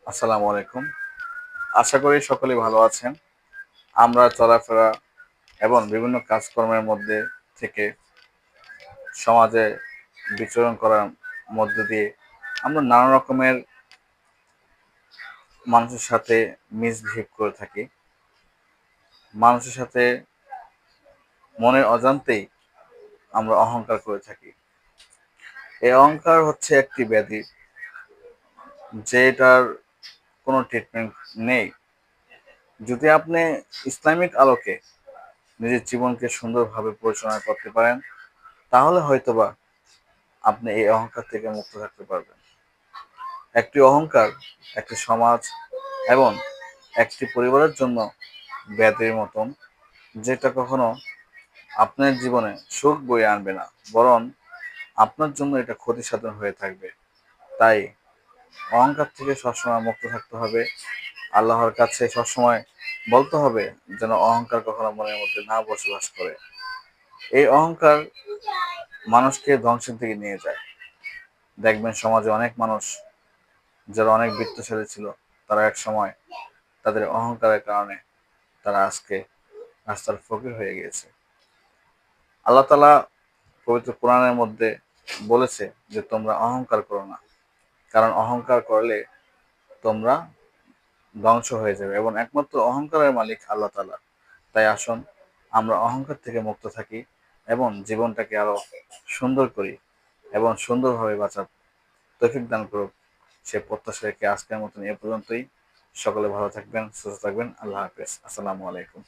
আসসালামু আলাইকুম। আশা করি সকলেই ভালো আছেন। আমরা চলাফেরা এবং বিভিন্ন কাজকর্মের মধ্যে থেকে সমাজে বিচরণ করার মধ্য দিয়ে আমরা নানা রকমের মানুষের সাথে মিসবিহেভ করে থাকি। মানুষের সাথে মনের অজান্তেই আমরা অহংকার করে থাকি। এই অহংকার হচ্ছে একটি ব্যাধি, যেটার কোনো ট্রিটমেন্ট নেই। যদি আপনি ইসলামিক আলোকে নিজের জীবনকে সুন্দরভাবে পরিচালনা করতে পারেন, তাহলে হয়তোবা আপনি এই অহংকার থেকে মুক্ত থাকতে পারবেন। একটি অহংকার একটি সমাজ এবং একটি পরিবারের জন্য ব্যাধির মতন, যেটা কখনো আপনার জীবনে সুখ বয়ে আনবে না, বরং আপনার জন্য এটা ক্ষতি সাধন হয়ে থাকবে। তাই অহংকার থেকে সবসময় মুক্ত থাকতে হবে। আল্লাহর কাছে সবসময় বলতে হবে যেন অহংকার কখনো মনের মধ্যে না বসবাস করে। এই অহংকার মানুষকে ধ্বংসের দিকে নিয়ে যায়। দেখবেন সমাজে অনেক মানুষ যারা অনেক বৃত্তশালী ছিল, তারা এক সময় তাদের অহংকারের কারণে তারা আজকে রাস্তার ফকির হয়ে গিয়েছে। আল্লাহ তাআলা পবিত্র কোরআনের মধ্যে বলেছে যে তোমরা অহংকার করো না, কারণ অহংকার করলে তোমরা ধ্বংস হয়ে যাবে এবং একমাত্র অহংকারের মালিক আল্লাহ তাআলা। তাই আসুন আমরা অহংকার থেকে মুক্ত থাকি এবং জীবনটাকে আরো সুন্দর করি এবং সুন্দরভাবে বাঁচার তৌফিক দান করুক সে প্রত্যাশা রেখে আজকের মতন এ পর্যন্তই। সকলে ভালো থাকবেন, সুস্থ থাকবেন। আল্লাহ হাফেজ। আসসালামু আলাইকুম।